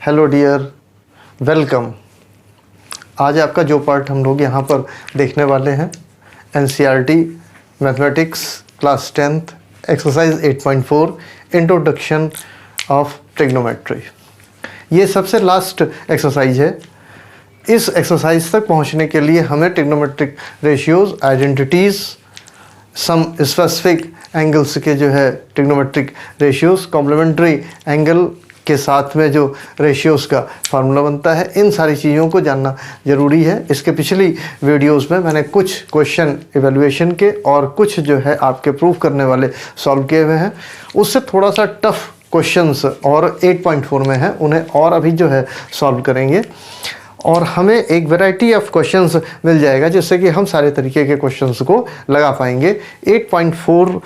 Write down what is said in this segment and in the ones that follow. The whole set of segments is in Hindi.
Hello dear, welcome. आज आपका जो पार्ट हम लोग यहाँ पर देखने वाले हैं NCERT mathematics class 10th exercise 8.4 introduction of trigonometry. ये सबसे लास्ट एक्सरसाइज है। इस एक्सरसाइज तक पहुँचने के लिए हमें trigonometric ratios, identities, some specific angles के जो है ट्रिग्नोमेट्रिक रेशियोज़, कॉम्प्लीमेंट्री एंगल के साथ में जो रेशियोज़ का फार्मूला बनता है, इन सारी चीज़ों को जानना ज़रूरी है। इसके पिछली वीडियोस में मैंने कुछ क्वेश्चन इवैल्यूएशन के और कुछ जो है आपके प्रूफ करने वाले सॉल्व किए हुए हैं। उससे थोड़ा सा टफ क्वेश्चंस और 8.4 में है, उन्हें और अभी जो है सॉल्व करेंगे और हमें एक वैरायटी ऑफ क्वेश्चंस मिल जाएगा जिससे कि हम सारे तरीके के क्वेश्चंस को लगा पाएंगे। 8.4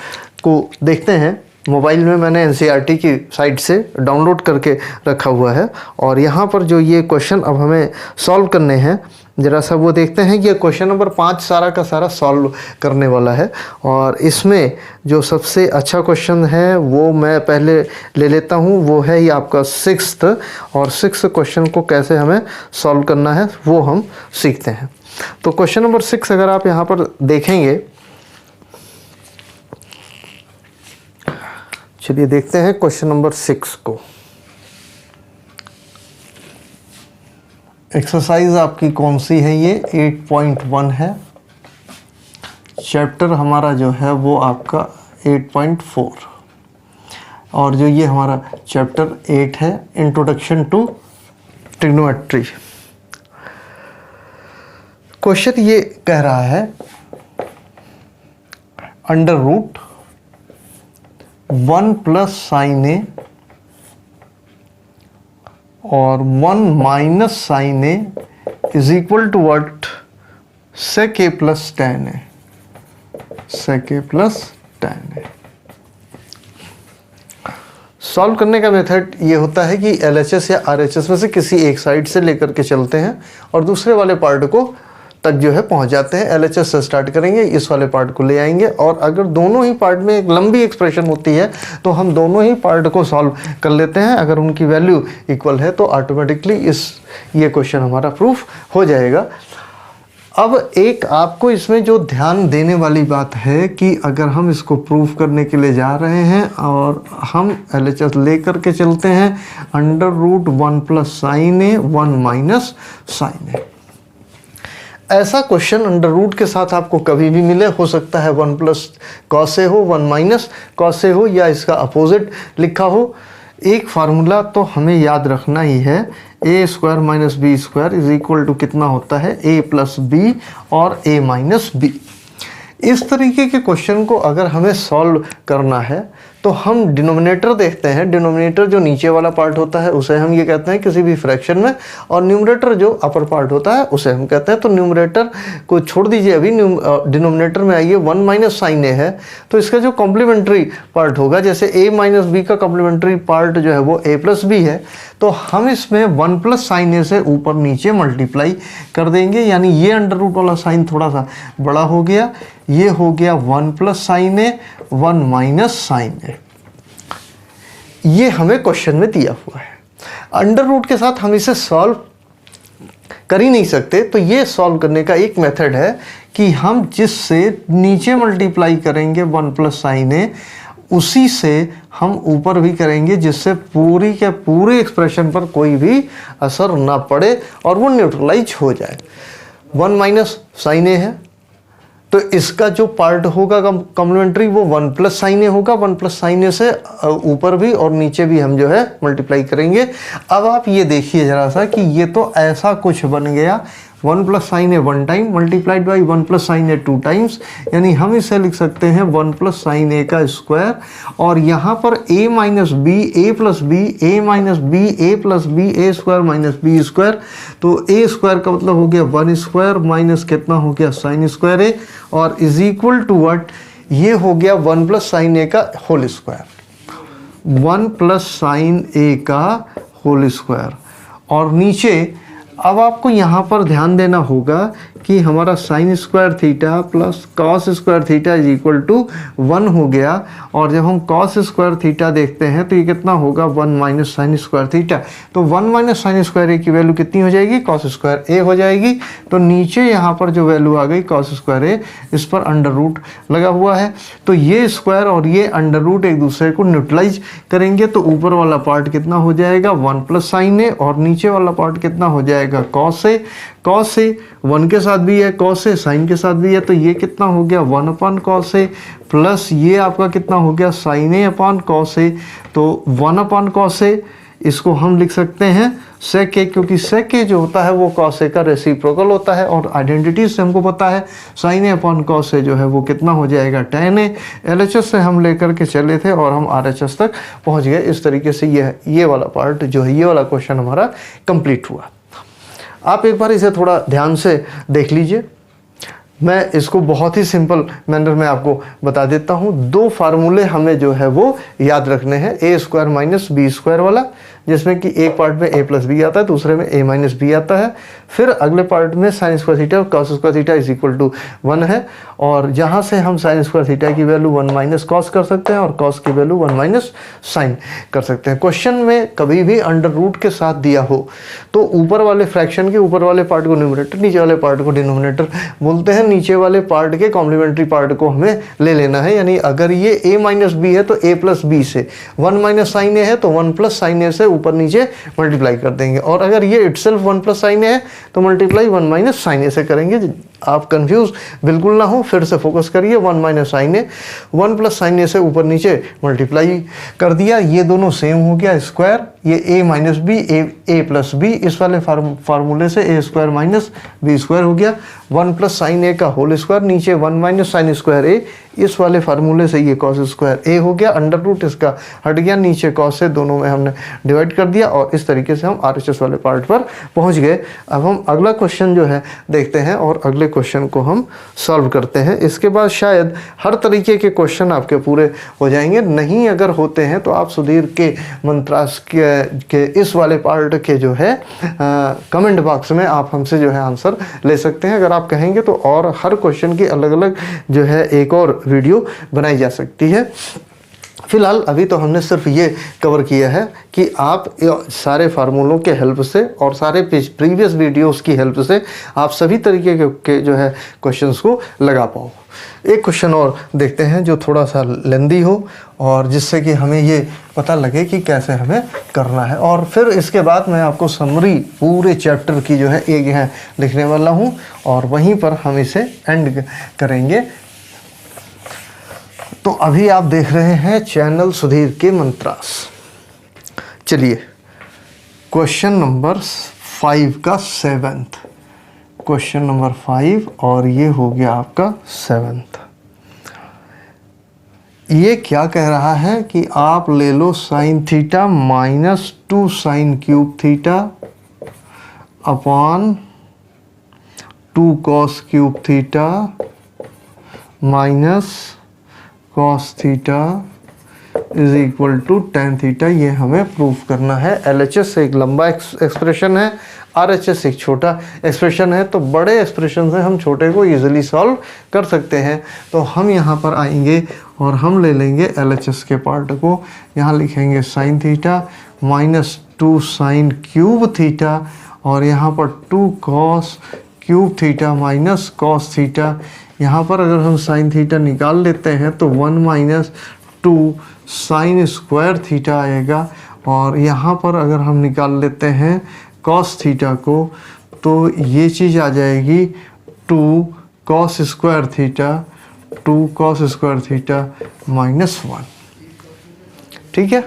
को देखते हैं। मोबाइल में मैंने NCERT की साइट से डाउनलोड करके रखा हुआ है और यहाँ पर जो ये क्वेश्चन अब हमें सॉल्व करने हैं, ज़रा सा वो देखते हैं कि ये क्वेश्चन नंबर 5 सारा का सारा सॉल्व करने वाला है। और इसमें जो सबसे अच्छा क्वेश्चन है वो मैं पहले ले लेता हूँ, वो है ये आपका 6th, और 6th क्वेश्चन को कैसे हमें सॉल्व करना है वो हम सीखते हैं। तो क्वेश्चन नंबर 6 अगर आप यहाँ पर देखेंगे, चलिए देखते हैं क्वेश्चन नंबर 6 को। एक्सरसाइज आपकी कौन सी है? ये 8.1 है। चैप्टर हमारा जो है वो आपका 8.4 और जो ये हमारा चैप्टर 8 है, इंट्रोडक्शन टू ट्रिग्नोमेट्री। क्वेश्चन ये कह रहा है under root 1 plus sine A और 1 minus sine A is equal to what? Sec A plus tan A. Sec A plus tan A. Solve करने का मेथड ये होता है कि LHS या RHS में से किसी एक साइड से लेकर के चलते हैं और दूसरे वाले पार्ट को तक जो है पहुंच जाते हैं। LHS से स्टार्ट करेंगे, इस वाले पार्ट को ले आएंगे और अगर दोनों ही पार्ट में एक लंबी एक्सप्रेशन होती है तो हम दोनों ही पार्ट को सॉल्व कर लेते हैं। अगर उनकी वैल्यू इक्वल है तो ऑटोमेटिकली ये क्वेश्चन हमारा प्रूफ हो जाएगा। अब एक आपको इसमें जो ध्यान देने वाली बात है कि अगर हम इसको प्रूफ करने के लिए जा रहे हैं और हम LHS ले करके चलते हैं, अंडर रूट 1 प्लस साइन ए 1 माइनस साइन ए। ऐसा क्वेश्चन अंडर रूट के साथ आपको कभी भी मिले, हो सकता है 1 प्लस कॉस ए हो, 1 माइनस कॉस ए हो, या इसका अपोजिट लिखा हो। एक फार्मूला तो हमें याद रखना ही है, A square minus B square is equal to कितना होता है? ए प्लस बी और ए माइनस बी। इस तरीके के क्वेश्चन को अगर हमें सॉल्व करना है तो हम डिनोमिनेटर देखते हैं। डिनोमिनेटर जो नीचे वाला पार्ट होता है उसे हम ये कहते हैं किसी भी फ्रैक्शन में, और न्यूमरेटर जो अपर पार्ट होता है उसे हम कहते हैं। तो न्यूमरेटर को छोड़ दीजिए, अभी डिनोमिनेटर में आइए। 1 माइनस साइन ए है तो इसका जो कॉम्प्लीमेंट्री पार्ट होगा, जैसे a माइनस बी का कॉम्प्लीमेंट्री पार्ट जो है वो a प्लस बी है, तो हम इसमें 1 प्लस साइन ए से ऊपर नीचे मल्टीप्लाई कर देंगे, यानी ये अंडर रूट वाला साइन थोड़ा सा बड़ा हो गया, ये हो गया 1 प्लस साइन ए 1 माइनस साइन ए। ये हमें क्वेश्चन में दिया हुआ है। अंडर रूट के साथ हम इसे सॉल्व कर ही नहीं सकते, तो ये सॉल्व करने का एक मेथड है कि हम जिससे नीचे मल्टीप्लाई करेंगे 1 प्लस साइन ए, उसी से हम ऊपर भी करेंगे, जिससे पूरी के पूरे एक्सप्रेशन पर कोई भी असर ना पड़े और वो न्यूट्रलाइज हो जाए। 1 माइनस साइन ए है तो इसका जो पार्ट होगा कॉम्प्लीमेंट्री वो 1 प्लस साइन ए होगा। 1 प्लस साइन ए से ऊपर भी और नीचे भी हम जो है मल्टीप्लाई करेंगे। अब आप ये देखिए जरा सा कि ये तो ऐसा कुछ बन गया, 1 plus sine A 1 time multiplied by 1 plus sine A 2 times, यानी हम इसे लिख सकते हैं 1 प्लस साइन ए का स्क्वायर। और यहाँ पर a minus B, A plus B, A minus B, A plus B, A square minus B square. तो a स्क्वायर का मतलब हो गया 1 स्क्वायर माइनस कितना हो गया साइन स्क्वायर ए, और इज इक्वल टू व्हाट? ये हो गया 1 प्लस साइन ए का होल स्क्वायर। 1 प्लस साइन ए का होल स्क्वायर। और नीचे अब आपको यहाँ पर ध्यान देना होगा कि हमारा sine square theta plus cos square theta is equal to 1 हो गया। और जब हम कॉस स्क्वायर थीटा देखते हैं तो ये कितना होगा 1 माइनस साइन स्क्वायर थीटा। तो 1 माइनस साइन स्क्वायर ए की वैल्यू कितनी हो जाएगी, कॉस स्क्वायर ए हो जाएगी। तो नीचे यहाँ पर जो वैल्यू आ गई कॉस स्क्वायर ए, इस पर अंडर रूट लगा हुआ है। तो ये स्क्वायर और ये अंडर रूट एक दूसरे को न्यूट्रलाइज करेंगे। तो ऊपर वाला पार्ट कितना हो जाएगा 1 प्लस साइन ए, और नीचे वाला पार्ट कितना हो जाएगा कॉस ए। कॉस ए 1 के साथ भी है, कॉस ए साइन के साथ भी है। तो ये कितना हो गया 1 अपॉन कॉस ए, प्लस ये आपका कितना हो गया sign A upon cos A. तो 1 अपॉन कॉस ए, इसको हम लिख सकते हैं सेक ए, क्योंकि सेक ए जो होता है वो कॉस ए का रेसिप्रोकल होता है। और आइडेंटिटी से हमको पता है sign A upon cos A जो है वो कितना हो जाएगा tan ए। LHS से हम लेकर के चले थे और हम RHS तक पहुंच गए। इस तरीके से ये वाला पार्ट जो है, ये वाला क्वेश्चन हमारा कंप्लीट हुआ। आप एक बार इसे थोड़ा ध्यान से देख लीजिए। मैं इसको बहुत ही सिंपल मैनर में आपको बता देता हूँ। 2 फार्मूले हमें जो है वो याद रखने हैं, ए स्क्वायर माइनस बी स्क्वायर वाला, जिसमें कि एक पार्ट में a प्लस बी आता है, दूसरे में a माइनस बी आता है। फिर अगले पार्ट में साइन स्क्वायर थीटा और cos square theta is equal to 1 है। और जहाँ से हम साइन स्क्वायर थीटा की वैल्यू 1 माइनस कॉस कर सकते हैं और कॉस की वैल्यू 1 माइनस साइन कर सकते हैं। क्वेश्चन में कभी भी अंडर रूट के साथ दिया हो तो ऊपर वाले फ्रैक्शन के ऊपर वाले पार्ट को न्यूमरेटर, नीचे वाले पार्ट को डिनोमिनेटर बोलते हैं। नीचे वाले पार्ट के कॉम्प्लीमेंट्री पार्ट को हमें ले लेना है। यानी अगर ये a माइनस बी है तो a प्लस बी से, 1 माइनस साइन ए है तो 1 प्लस साइन ए से ऊपर नीचे मल्टीप्लाई कर देंगे। और अगर ये इटसेल्फ 1 प्लस साइन ए है तो मल्टीप्लाई 1 माइनस साइन ए से करेंगे। आप कंफ्यूज बिल्कुल ना हो, फिर से फोकस करिए। 1 माइनस साइन ए, 1 प्लस साइन ए से ऊपर नीचे मल्टीप्लाई कर दिया, ये दोनों सेम हो गया स्क्वायर। ये a minus B, A plus B, इस वाले फार्मूले से a square minus B square हो गया। 1 प्लस साइन ए का होल स्क्वायर, नीचे 1 माइनस साइन स्क्वायर ए, इस वाले फार्मूले से ये कॉस स्क्वायर ए हो गया। अंडर रूट इसका हट गया, नीचे कॉस से दोनों में हमने डिवाइड कर दिया। और इस तरीके से हम RHS वाले पार्ट पर पहुंच गए। अब हम अगला क्वेश्चन जो है देखते हैं और अगले क्वेश्चन को हम सॉल्व करते हैं। इसके बाद शायद हर तरीके के क्वेश्चन आपके पूरे हो जाएंगे। नहीं अगर होते हैं तो आप सुधीर के मंत्रास के इस वाले पार्ट के जो है कमेंट बॉक्स में आप हमसे जो है आंसर ले सकते हैं। अगर आप कहेंगे तो और हर क्वेश्चन की अलग अलग जो है एक और वीडियो बनाई जा सकती है। फिलहाल अभी तो हमने सिर्फ ये कवर किया है कि आप सारे फार्मूलों के हेल्प से और सारे प्रीवियस वीडियोस की हेल्प से आप सभी तरीके के जो है क्वेश्चंस को लगा पाओ। एक क्वेश्चन और देखते हैं जो थोड़ा सा लेंदी हो और जिससे कि हमें ये पता लगे कि कैसे हमें करना है। और फिर इसके बाद मैं आपको समरी पूरे चैप्टर की जो है एक है लिखने वाला हूँ और वहीं पर हम इसे एंड करेंगे। तो अभी आप देख रहे हैं चैनल सुधीर के मंत्रास। चलिए क्वेश्चन नंबर 5 का 7th, क्वेश्चन नंबर 5 और ये हो गया आपका 7th। ये क्या कह रहा है कि आप ले लो sine theta minus 2 sine cube theta upon 2 cos cube theta minus cos theta is equal to tan theta. ये हमें प्रूफ करना है। LHS एक लंबा एक्सप्रेशन है, RHS एक छोटा एक्सप्रेशन है। तो बड़े एक्सप्रेशन से हम छोटे को इजीली सॉल्व कर सकते हैं। तो हम यहाँ पर आएंगे और हम ले लेंगे LHS के पार्ट को। यहाँ लिखेंगे sign theta minus 2 sine cube theta और यहाँ पर 2 cos cube theta minus cos theta. यहाँ पर अगर हम साइन थीटा निकाल लेते हैं तो 1 माइनस 2 साइन स्क्वायर थीटा आएगा। और यहाँ पर अगर हम निकाल लेते हैं कॉस थीटा को तो ये चीज़ आ जाएगी 2 cos square theta, 2 cos square theta minus 1। ठीक है।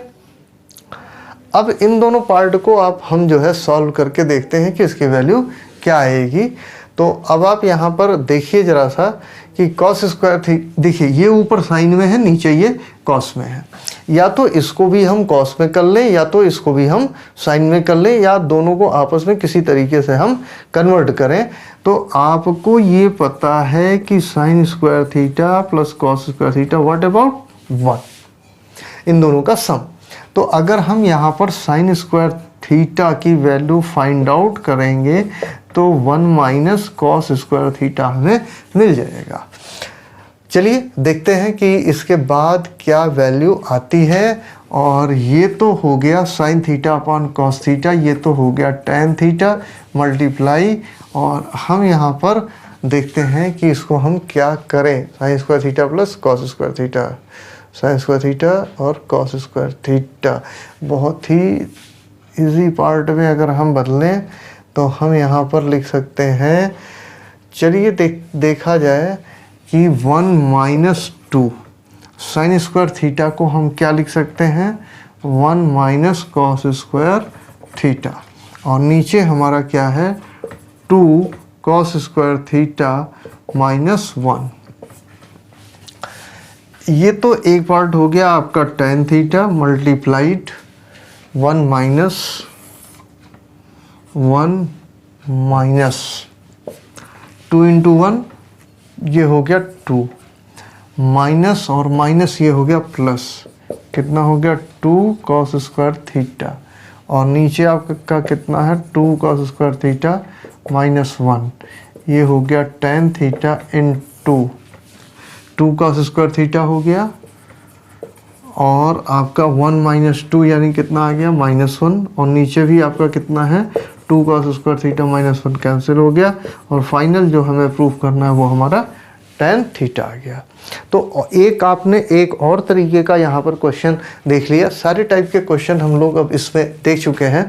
अब इन दोनों पार्ट को आप हम जो है सॉल्व करके देखते हैं कि इसकी वैल्यू क्या आएगी। तो अब आप यहाँ पर देखिए ज़रा सा कि कॉस स्क्वायर थी, देखिए ये ऊपर साइन में है, नीचे ये कॉस में है। या तो इसको भी हम कॉस में कर लें या तो इसको भी हम साइन में कर लें या दोनों को आपस में किसी तरीके से हम कन्वर्ट करें। तो आपको ये पता है कि sign square theta plus cos square theta what about 1, इन दोनों का सम। तो अगर हम यहाँ पर साइन स्क्वायर थीटा की वैल्यू फाइंड आउट करेंगे तो 1 माइनस कॉस स्क्वायर थीटा हमें मिल जाएगा। चलिए देखते हैं कि इसके बाद क्या वैल्यू आती है। और ये तो हो गया sign theta upon cos theta, ये तो हो गया टैन थीटा मल्टीप्लाई, और हम यहाँ पर देखते हैं कि इसको हम क्या करें। Sign square theta plus cos square theta, sign square theta और कॉस स्क्वायर थीटा। बहुत ही इजी पार्ट में अगर हम बदलें तो हम यहाँ पर लिख सकते हैं, चलिए देखा जाए कि 1 माइनस 2 साइन स्क्वायर थीटा को हम क्या लिख सकते हैं, 1 माइनस कॉस स्क्वायर थीटा, और नीचे हमारा क्या है 2 कॉस स्क्वायर थीटा माइनस 1। ये तो एक पार्ट हो गया आपका tan theta multiplied 1 minus 2 into 1, ये हो गया 2 माइनस, और माइनस ये हो गया प्लस, कितना हो गया 2 कॉस स्क्वायर थीटा, और नीचे आपका कितना है 2 कॉस स्क्वायर थीटा माइनस 1, ये हो गया tan theta in 2 cos square theta हो गया, और आपका 1 माइनस 2 यानी कितना आ गया -1, और नीचे भी आपका कितना है 2 cos square theta minus 1 cancel हो गया, और फाइनल जो हमें प्रूफ करना है वो हमारा टैन थीटा आ गया। तो एक आपने एक और तरीके का यहाँ पर क्वेश्चन देख लिया। सारे टाइप के क्वेश्चन हम लोग अब इसमें देख चुके हैं।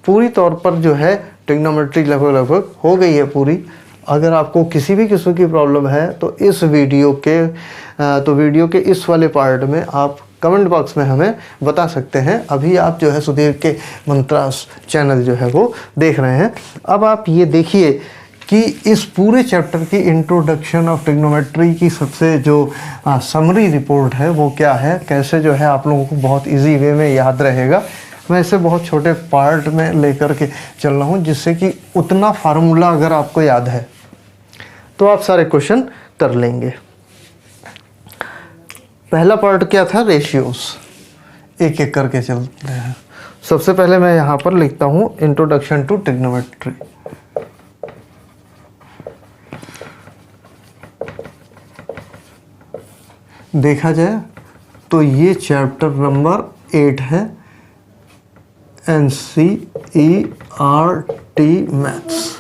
पूरी तौर पर जो है ट्रिग्नोमेट्री लगभग हो गई है पूरी। अगर आपको किसी भी किस्म की प्रॉब्लम है तो इस वीडियो के इस वाले पार्ट में आप कमेंट बॉक्स में हमें बता सकते हैं। अभी आप जो है सुधीर के मंत्रास चैनल जो है वो देख रहे हैं। अब आप ये देखिए कि इस पूरे चैप्टर की इंट्रोडक्शन ऑफ ट्रिग्नोमेट्री की सबसे जो समरी रिपोर्ट है वो क्या है, कैसे जो है आप लोगों को बहुत इजी वे में याद रहेगा। मैं इसे बहुत छोटे पार्ट में लेकर के चल रहा हूँ, जिससे कि उतना फार्मूला अगर आपको याद है तो आप सारे क्वेश्चन कर लेंगे। पहला पार्ट क्या था, रेशियोज। एक एक करके चलते हैं। सबसे पहले मैं यहाँ पर लिखता हूँ इंट्रोडक्शन टू ट्रिग्नोमेट्री। देखा जाए तो ये चैप्टर नंबर 8 है, NCERT मैथ्स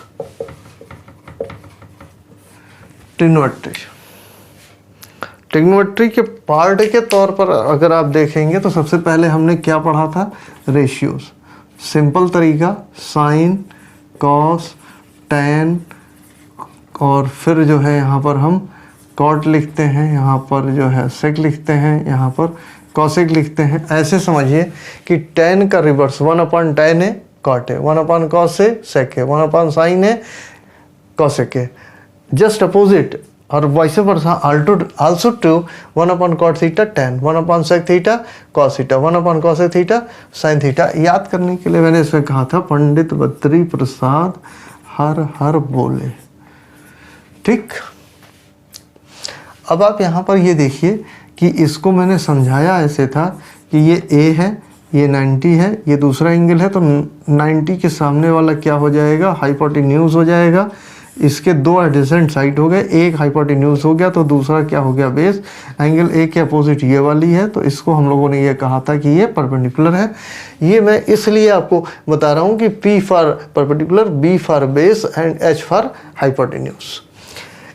ट्रिग्नोमेट्री के पार्ट के तौर पर अगर आप देखेंगे तो सबसे पहले हमने क्या पढ़ा था, रेशियोज। सिंपल तरीका, साइन, कॉस, टैन, और फिर जो है यहाँ पर हम कॉट लिखते हैं, यहाँ पर जो है सेक लिखते हैं, यहाँ पर कॉसेक लिखते हैं। ऐसे समझिए कि टैन का रिवर्स 1/tan है, कॉट है, 1/cos है, सेक है, 1/sin है, कॉसेक है। जस्ट अपोजिट और vice versa also true 1/cot theta tan, 1/sec theta cos theta, 1/cosec theta sin theta. याद करने के लिए मैंने इसमें कहा था पंडित बद्री प्रसाद हर हर बोले। ठीक, अब आप यहाँ पर ये देखिए कि इसको मैंने समझाया ऐसे था कि ये A है, ये 90 है, ये दूसरा एंगल है, तो 90 के सामने वाला क्या हो जाएगा, हाइपोटेन्यूज हो जाएगा। इसके दो एडजेसेंट साइड हो गए, एक हाइपोटेन्यूज हो गया तो दूसरा क्या हो गया, बेस। एंगल A के अपोजिट ये वाली है, तो इसको हम लोगों ने ये कहा था कि ये परपेंडिकुलर है। ये मैं इसलिए आपको बता रहा हूँ कि P for perpendicular, B for base and H for hypotenuse.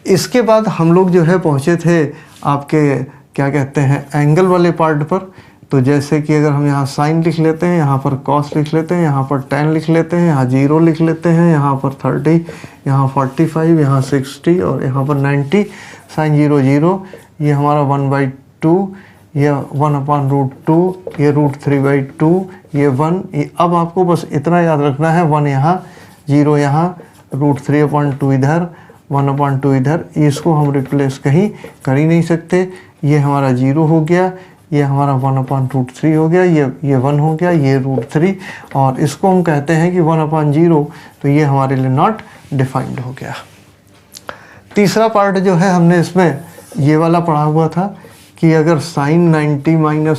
इसके बाद हम लोग जो है पहुँचे थे आपके क्या कहते हैं एंगल वाले पार्ट पर। तो जैसे कि अगर हम यहाँ साइन लिख लेते हैं, यहाँ पर कॉस लिख लेते हैं, यहाँ पर टैन लिख लेते हैं, यहाँ 0 लिख लेते हैं, यहाँ पर 30, यहाँ 45, यहाँ 60 और यहाँ पर 90। साइन 0 0, ये हमारा 1/2, ये 1/√2, ये √3/2, ये 1। अब आपको बस इतना याद रखना है, 1 यहाँ, 0 यहाँ, √3/2 इधर, 1/2 इधर। इसको हम रिप्लेस कहीं कर ही नहीं सकते। ये हमारा 0 हो गया, ये हमारा 1/√3 हो गया, ये 1 हो गया, ये √3, और इसको हम कहते हैं कि 1/0, तो ये हमारे लिए नॉट डिफाइंड हो गया। तीसरा पार्ट जो है हमने इसमें ये वाला पढ़ा हुआ था कि अगर साइन 90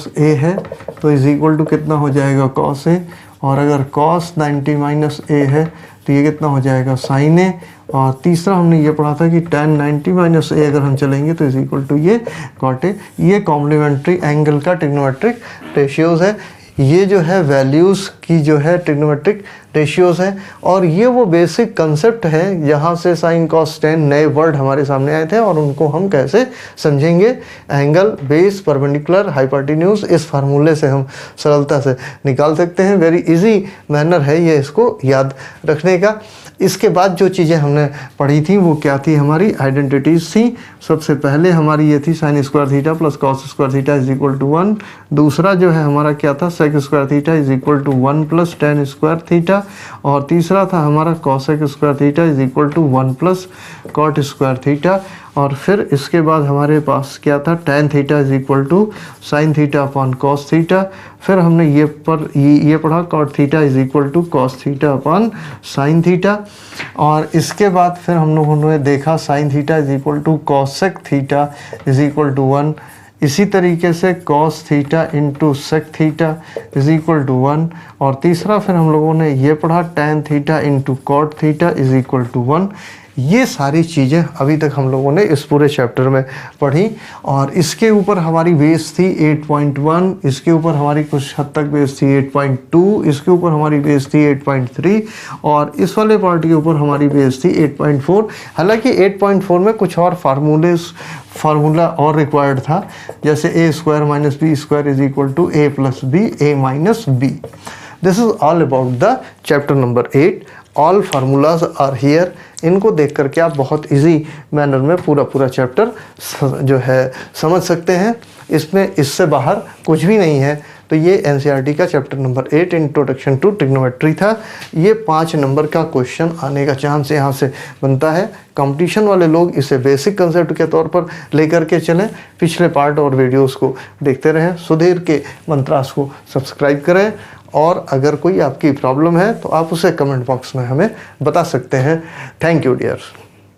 - A है तो इज इक्वल टू कितना हो जाएगा, cos A, और अगर cos 90 माइनस ए है तो ये कितना हो जाएगा sin ए। और तीसरा हमने ये पढ़ा था कि tan 90 माइनस ए अगर हम चलेंगे तो इज इक्वल टू ये cot ए। ये कॉम्प्लीमेंट्री एंगल का ट्रिग्नोमेट्रिक रेशियोज है। ये जो है वैल्यूज़ की जो है ट्रिग्नोमेट्रिक रेशियोज़ हैं और ये वो बेसिक कंसेप्ट है जहाँ से साइन कॉस टेन नए वर्ड हमारे सामने आए थे और उनको हम कैसे समझेंगे। एंगल, बेस, परपेंडिकुलर, हाइपोटेन्यूज, इस फार्मूले से हम सरलता से निकाल सकते हैं। वेरी इजी मैनर है ये इसको याद रखने का। इसके बाद जो चीज़ें हमने पढ़ी थी वो क्या थी, हमारी आइडेंटिटीज़ थी। सबसे पहले हमारी ये थी sine square theta plus cos square theta is equal to 1। दूसरा जो है हमारा क्या था, sec square theta is equal to 1 plus tan square theta. और तीसरा था हमारा cosec square theta is equal to 1 plus cot square theta. और फिर इसके बाद हमारे पास क्या था, tan theta is equal to sine theta upon cos theta. फिर हमने ये पढ़ा cot theta is equal to cos theta upon sine theta. और इसके बाद फिर हम लोगों ने देखा sine theta is equal to cosec theta is equal to 1। इसी तरीके से cos theta into sec theta is equal to 1। और तीसरा फिर हम लोगों ने ये पढ़ा tan theta into cot theta is equal to 1। ये सारी चीज़ें अभी तक हम लोगों ने इस पूरे चैप्टर में पढ़ी और इसके ऊपर हमारी बेस थी 8.1, इसके ऊपर हमारी कुछ हद तक बेस थी 8.2, इसके ऊपर हमारी बेस थी 8.3 और इस वाले पार्ट के ऊपर हमारी बेस थी 8.4। हालांकि 8.4 में कुछ और फार्मूला और रिक्वायर्ड था, जैसे A square minus B square is equal to A plus B, A minus B. This is all about the chapter number 8। All formulas are here. इनको देख करके आप बहुत इजी मैनर में पूरा चैप्टर जो है समझ सकते हैं। इसमें इससे बाहर कुछ भी नहीं है। तो ये एनसीईआरटी का chapter number 8 introduction to trigonometry था। ये 5 नंबर का क्वेश्चन आने का चांस यहाँ से बनता है। कंपटीशन वाले लोग इसे बेसिक कंसेप्ट के तौर पर लेकर के चलें। पिछले पार्ट और वीडियोस को देखते रहें। सुधीर के मंत्रास को सब्सक्राइब करें और अगर कोई आपकी प्रॉब्लम है तो आप उसे कमेंट बॉक्स में हमें बता सकते हैं। Thank you dear.